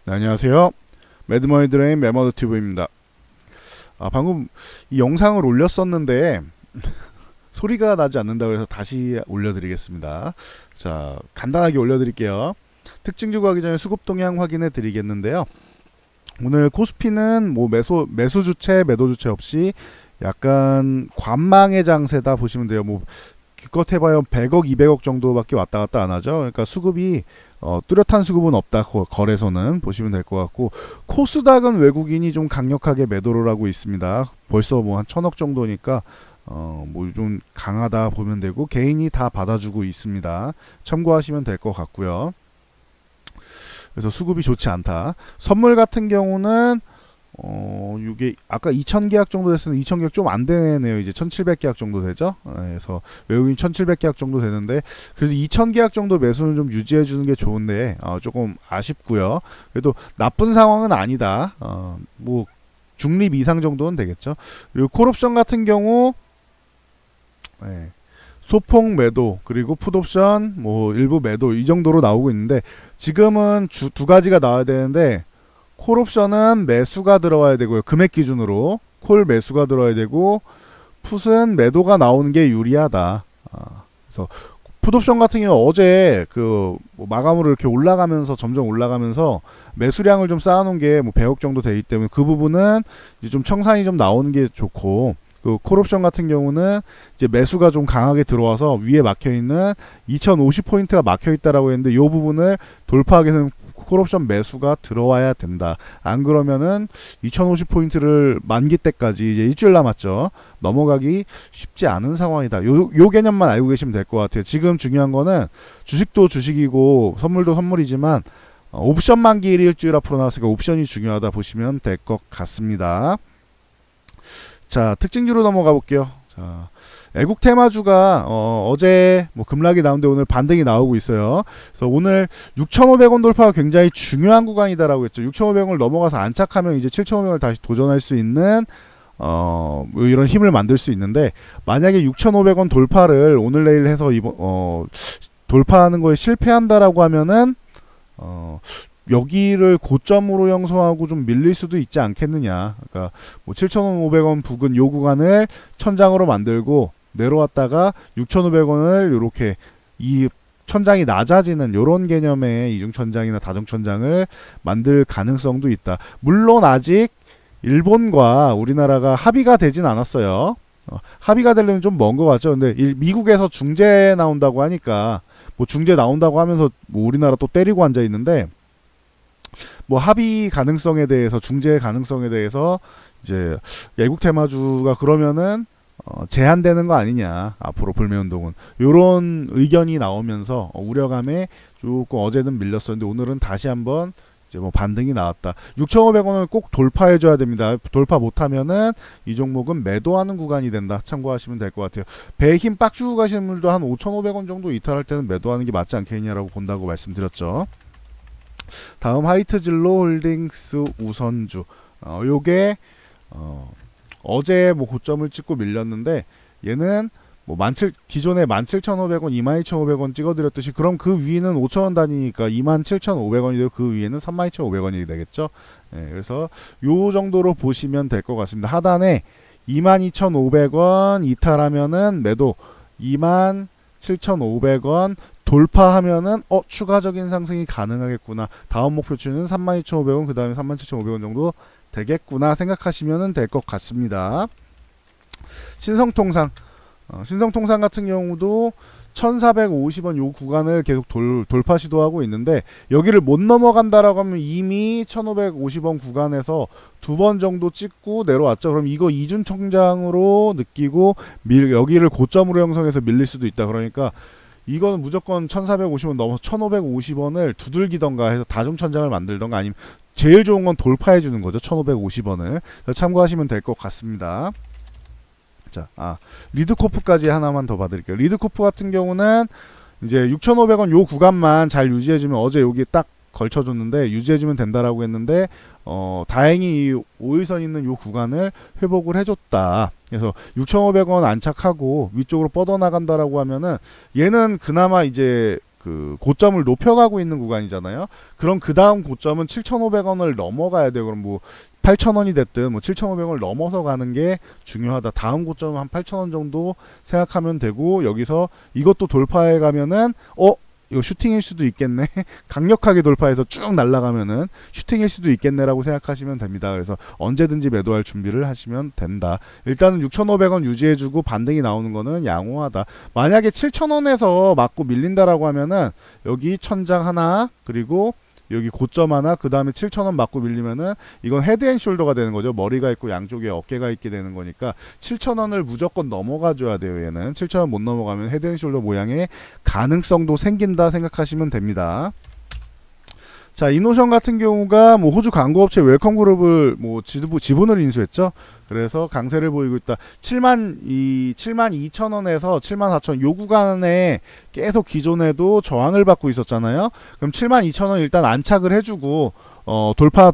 네, 안녕하세요. 매드머니드레인 매머드튜브입니다. 방금 이 영상을 올렸었는데 소리가 나지 않는다고 해서 다시 올려드리겠습니다. 자, 간단하게 올려드릴게요. 특징주 가기 전에 수급 동향 확인해 드리겠는데요. 오늘 코스피는 뭐 매수 주체, 매도 주체 없이 약간 관망의 장세다 보시면 돼요. 뭐 기껏 해봐야 100억, 200억 정도밖에 왔다 갔다 안 하죠. 그러니까 수급이 뚜렷한 수급은 없다. 거래소는 보시면 될 것 같고, 코스닥은 외국인이 좀 강력하게 매도를 하고 있습니다. 벌써 뭐 한 1000억 정도니까 뭐 좀 강하다 보면 되고, 개인이 다 받아주고 있습니다. 참고하시면 될 것 같고요. 그래서 수급이 좋지 않다. 선물 같은 경우는 이게 아까 2000계약 정도 됐으면 2000계약 좀 안 되네요. 이제 1700계약 정도 되죠. 그래서 외국인 1700계약 정도 되는데, 그래서 2000계약 정도 매수는 좀 유지해 주는 게 좋은데 조금 아쉽고요. 그래도 나쁜 상황은 아니다. 뭐 중립 이상 정도는 되겠죠. 그리고 콜옵션 같은 경우 소폭 매도, 그리고 풋옵션 뭐 일부 매도, 이 정도로 나오고 있는데, 지금은 두 가지가 나와야 되는데, 콜옵션은 매수가 들어와야 되고요. 금액 기준으로 콜 매수가 들어와야 되고, 풋은 매도가 나오는 게 유리하다. 그래서 풋옵션 같은 경우 어제 그 마감으로 이렇게 올라가면서 점점 올라가면서 매수량을 좀 쌓아놓은 게 뭐 100억 정도 되기 때문에 그 부분은 이제 좀 청산이 좀 나오는 게 좋고, 그 콜옵션 같은 경우는 이제 매수가 좀 강하게 들어와서 위에 막혀있는 2050포인트가 막혀있다라고 했는데, 이 부분을 돌파하기 위해서는 콜옵션 매수가 들어와야 된다. 안 그러면은 2050포인트를 만기 때까지 이제 일주일 남았죠. 넘어가기 쉽지 않은 상황이다. 요 개념만 알고 계시면 될 것 같아요. 지금 중요한 거는 주식도 주식이고 선물도 선물이지만 옵션 만기일이 일주일 앞으로 나왔으니까 옵션이 중요하다 보시면 될 것 같습니다. 자, 특징주로 넘어가 볼게요. 자, 애국 테마주가 어제 뭐 급락이 나오는데 오늘 반등이 나오고 있어요. 그래서 오늘 6,500원 돌파가 굉장히 중요한 구간이다라고 했죠. 6,500원을 넘어가서 안착하면 이제 7,500원을 다시 도전할 수 있는 뭐 이런 힘을 만들 수 있는데, 만약에 6,500원 돌파를 오늘 내일 해서 돌파하는 거에 실패한다라고 하면은 여기를 고점으로 형성하고 좀 밀릴 수도 있지 않겠느냐. 그러니까 뭐 7,500원 부근 요 구간을 천장으로 만들고 내려왔다가 6,500원을 이렇게 이 천장이 낮아지는 요런 개념의 이중천장이나 다중천장을 만들 가능성도 있다. 물론 아직 일본과 우리나라가 합의가 되진 않았어요. 합의가 되려면 좀 먼 것 같죠. 근데 미국에서 중재 나온다고 하니까 뭐 중재 나온다고 하면서 뭐 우리나라 또 때리고 앉아 있는데, 뭐 합의 가능성에 대해서, 중재 가능성에 대해서 이제 애국 테마주가 그러면은 제한되는 거 아니냐, 앞으로 불매운동은, 요런 의견이 나오면서 우려감에 조금 어제는 밀렸었는데 오늘은 다시 한번 이제 뭐 반등이 나왔다. 6,500원을 꼭 돌파해 줘야 됩니다. 돌파 못하면은 이 종목은 매도하는 구간이 된다. 참고하시면 될 것 같아요. 배에 힘 빡 주고 가시는 분들도 한 5,500원 정도 이탈할 때는 매도하는 게 맞지 않겠냐라고 본다고 말씀드렸죠. 다음 하이트진로 홀딩스 우선주, 요게 어제 뭐 고점을 찍고 밀렸는데, 얘는 뭐 기존에 17,500원, 22,500원 찍어드렸듯이, 그럼 그 위는 5,000원 단위니까 27,500원이 되고 그 위에는 32,500원이 되겠죠. 그래서 요 정도로 보시면 될 것 같습니다. 하단에 22,500원 이탈하면은 매도, 27,500원 돌파하면은 추가적인 상승이 가능하겠구나. 다음 목표치는 32,500원, 그 다음에 37,500원 정도 되겠구나 생각하시면 될 것 같습니다. 신성통상 같은 경우도 1450원 요 구간을 계속 돌파 시도하고 있는데, 여기를 못 넘어간다라고 하면 이미 1550원 구간에서 두 번 정도 찍고 내려왔죠. 그럼 이거 이중천장으로 느끼고 여기를 고점으로 형성해서 밀릴 수도 있다. 그러니까 이거는 무조건 1450원 넘어서 1550원을 두들기던가 해서 다중천장을 만들던가, 아니면 제일 좋은 건 돌파해 주는 거죠. 1550원을 참고하시면 될 것 같습니다. 자, 리드코프까지 하나만 더 봐드릴게요. 리드코프 같은 경우는 이제 6,500원 요 구간만 잘 유지해주면, 어제 여기 딱 걸쳐줬는데 유지해주면 된다라고 했는데, 다행히 이 5일선 있는 요 구간을 회복을 해줬다. 그래서 6,500원 안착하고 위쪽으로 뻗어나간다라고 하면은, 얘는 그나마 이제 그 고점을 높여가고 있는 구간이잖아요. 그럼 그 다음 고점은 7,500원을 넘어가야 돼요. 그럼 뭐 8,000원이 됐든 뭐 7,500원을 넘어서 가는 게 중요하다. 다음 고점은 한 8,000원 정도 생각하면 되고, 여기서 이것도 돌파해 가면은 이거 슈팅일 수도 있겠네. 강력하게 돌파해서 쭉 날아가면은 슈팅일 수도 있겠네라고 생각하시면 됩니다. 그래서 언제든지 매도할 준비를 하시면 된다. 일단은 6,500원 유지해주고 반등이 나오는 거는 양호하다. 만약에 7,000원에서 맞고 밀린다라고 하면은 여기 천장 하나, 그리고 여기 고점 하나, 그 다음에 7,000원 맞고 밀리면은 이건 헤드앤숄더가 되는 거죠. 머리가 있고 양쪽에 어깨가 있게 되는 거니까 7,000원을 무조건 넘어가 줘야 돼요. 얘는 7,000원 못 넘어가면 헤드앤숄더 모양의 가능성도 생긴다 생각하시면 됩니다. 자, 이노션 같은 경우가 뭐 호주 광고업체 웰컴그룹을 뭐 지분을 인수했죠. 그래서 강세를 보이고 있다. 72,000원에서 74,000원 요 구간에 계속 기존에도 저항을 받고 있었잖아요. 그럼 72,000원 일단 안착을 해주고 돌파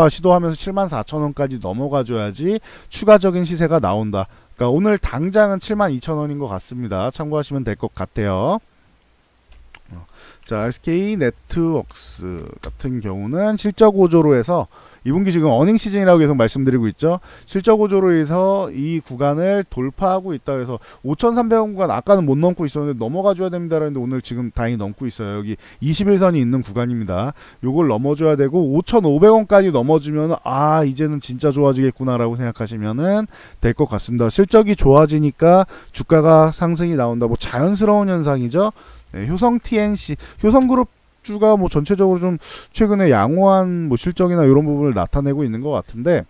시도하면서 74,000원까지 넘어가 줘야지 추가적인 시세가 나온다. 그러니까 오늘 당장은 72,000원인 것 같습니다. 참고하시면 될 것 같아요. 자, SK 네트웍스 같은 경우는 실적 호조로 해서 2분기 지금 어닝 시즌이라고 계속 말씀드리고 있죠. 실적 호조로 해서 이 구간을 돌파하고 있다. 그래서 5,300원 구간 아까는 못 넘고 있었는데 넘어가 줘야 됩니다. 그런데 오늘 지금 다행히 넘고 있어요. 여기 21선이 있는 구간입니다. 요걸 넘어줘야 되고 5,500원까지 넘어주면 이제는 진짜 좋아지겠구나라고 생각하시면은 될 것 같습니다. 실적이 좋아지니까 주가가 상승이 나온다. 뭐 자연스러운 현상이죠. 네, 효성 TNC, 효성그룹 주가 뭐 전체적으로 좀 최근에 양호한 뭐 실적이나 이런 부분을 나타내고 있는 것 같은데,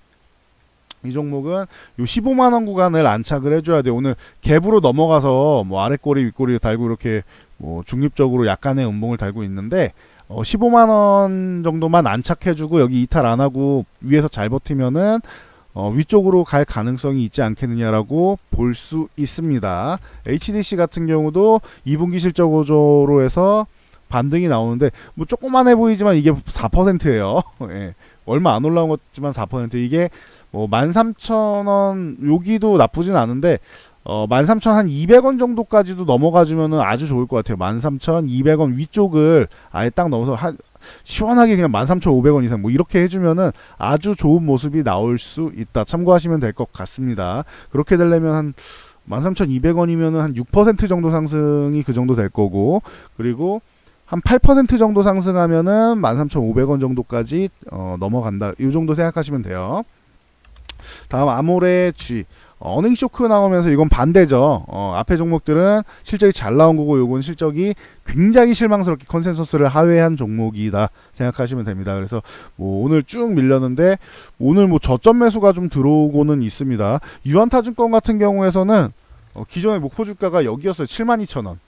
이 종목은 요 15만원 구간을 안착을 해줘야 돼요. 오늘 갭으로 넘어가서 뭐 아래꼬리 윗꼬리 달고 이렇게 뭐 중립적으로 약간의 음봉을 달고 있는데 15만원 정도만 안착해주고 여기 이탈 안하고 위에서 잘 버티면은 위쪽으로 갈 가능성이 있지 않겠느냐라고 볼 수 있습니다. HDC 같은 경우도 2분기 실적 호조로 해서 반등이 나오는데 뭐 조그만해 보이지만 이게 4%예요. 예. 얼마 안 올라온 것 같지만 4%. 이게 뭐 13,000원 여기도 나쁘진 않은데 13,200원 정도까지도 넘어가주면은 아주 좋을 것 같아요. 13,200원 위쪽을 아예 딱 넘어서 시원하게 그냥 13,500원 이상 뭐 이렇게 해주면은 아주 좋은 모습이 나올 수 있다. 참고하시면 될 것 같습니다. 그렇게 되려면 한 13,200원이면은 한 6% 정도 상승이 그 정도 될 거고, 그리고 한 8% 정도 상승하면은 13,500원 정도까지 넘어간다. 이 정도 생각하시면 돼요. 다음 아모레 G. 어닝 쇼크 나오면서 이건 반대죠. 앞에 종목들은 실적이 잘 나온 거고 요건 실적이 굉장히 실망스럽게 컨센서스를 하회한 종목이다 생각하시면 됩니다. 그래서 뭐 오늘 쭉 밀렸는데 오늘 뭐 저점 매수가 좀 들어오고는 있습니다. 유한타증권 같은 경우에서는 기존의 목표 주가가 여기였어요. 72,000원.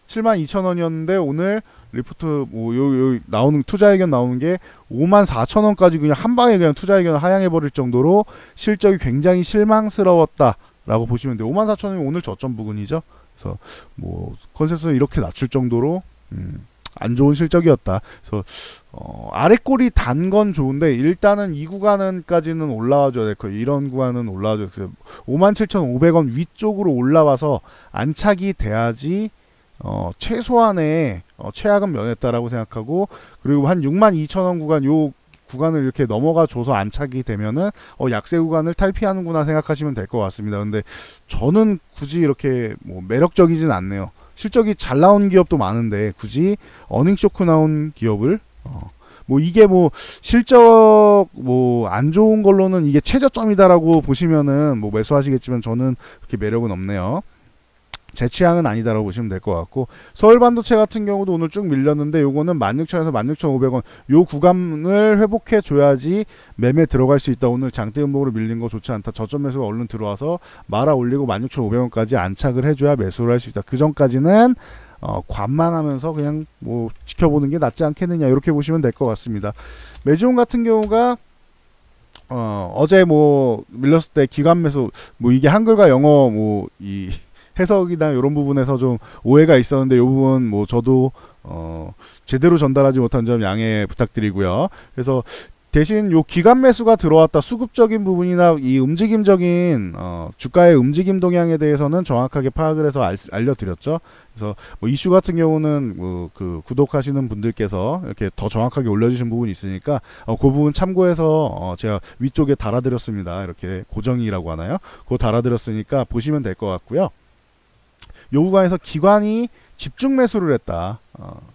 72,000원이었는데 오늘 리포트 뭐 요 나오는 투자 의견 나오는 게 54,000원까지 그냥 한 방에 그냥 투자 의견을 하향해 버릴 정도로 실적이 굉장히 실망스러웠다라고 보시면 돼요. 54,000원이 오늘 저점 부근이죠. 그래서 뭐 컨센서스 이렇게 낮출 정도로 안 좋은 실적이었다. 그래서 아래꼬리 단 건 좋은데 일단은 이 구간까지는 올라와 줘야 될 거예요. 이런 구간은 올라와 줘야 돼요. 57,500원 위쪽으로 올라와서 안착이 돼야지 최소한의 최악은 면했다라고 생각하고, 그리고 한 62,000원 구간 요 구간을 이렇게 넘어가 줘서 안착이 되면은 약세 구간을 탈피하는구나 생각하시면 될 것 같습니다. 근데 저는 굳이 이렇게 뭐 매력적이진 않네요. 실적이 잘 나온 기업도 많은데 굳이 어닝 쇼크 나온 기업을 뭐 이게 뭐 실적 뭐 안 좋은 걸로는 이게 최저점이다라고 보시면은 뭐 매수하시겠지만 저는 그렇게 매력은 없네요. 제 취향은 아니다라고 보시면 될 것 같고, 서울반도체 같은 경우도 오늘 쭉 밀렸는데 요거는 16,000원에서 16,500원 요 구간을 회복해 줘야지 매매 들어갈 수 있다. 오늘 장대 음봉으로 밀린 거 좋지 않다. 저점 매수가 얼른 들어와서 말아 올리고 16,500원까지 안착을 해줘야 매수를 할 수 있다. 그 전까지는 관망하면서 그냥 뭐 지켜보는 게 낫지 않겠느냐 이렇게 보시면 될 것 같습니다. 메지온 같은 경우가 어제 뭐 밀렸을 때 기관 매수 뭐 이게 한글과 영어 뭐 이 해석이나 이런 부분에서 좀 오해가 있었는데 이 부분 뭐 저도 제대로 전달하지 못한 점 양해 부탁드리고요. 그래서 대신 요 기간 매수가 들어왔다 수급적인 부분이나 이 움직임적인 주가의 움직임 동향에 대해서는 정확하게 파악을 해서 알려드렸죠. 그래서 뭐 이슈 같은 경우는 그 구독하시는 분들께서 이렇게 더 정확하게 올려주신 부분이 있으니까 그 부분 참고해서 제가 위쪽에 달아드렸습니다. 이렇게 고정이라고 하나요? 그거 달아드렸으니까 보시면 될 것 같고요. 요 구간에서 기관이 집중 매수를 했다.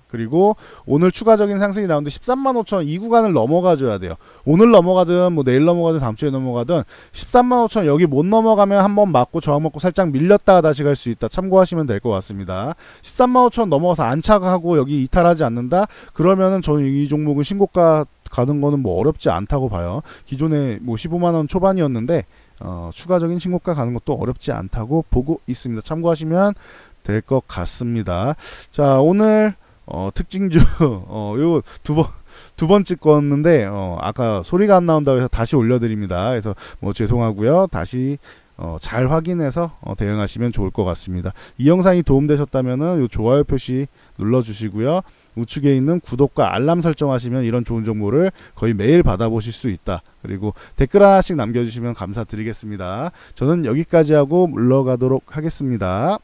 그리고 오늘 추가적인 상승이 나오는데 13만 5천 이 구간을 넘어가 줘야 돼요. 오늘 넘어가든 뭐 내일 넘어가든 다음 주에 넘어가든 13만 5천 여기 못 넘어가면 한번 맞고 저항 먹고 살짝 밀렸다가 다시 갈 수 있다. 참고하시면 될 것 같습니다. 13만 5천 넘어가서 안착하고 여기 이탈하지 않는다? 그러면은 저는 이 종목은 신고가 가는 거는 뭐 어렵지 않다고 봐요. 기존에 뭐 15만 원 초반이었는데 추가적인 신고가 가는 것도 어렵지 않다고 보고 있습니다. 참고하시면 될 것 같습니다. 자, 오늘 특징주 요 두 번 찍었는데 아까 소리가 안 나온다고 해서 다시 올려드립니다. 그래서 뭐 죄송하고요. 다시 잘 확인해서 대응하시면 좋을 것 같습니다. 이 영상이 도움되셨다면은 요 좋아요 표시 눌러주시고요. 우측에 있는 구독과 알람 설정하시면 이런 좋은 정보를 거의 매일 받아보실 수 있다. 그리고 댓글 하나씩 남겨주시면 감사드리겠습니다. 저는 여기까지 하고 물러가도록 하겠습니다.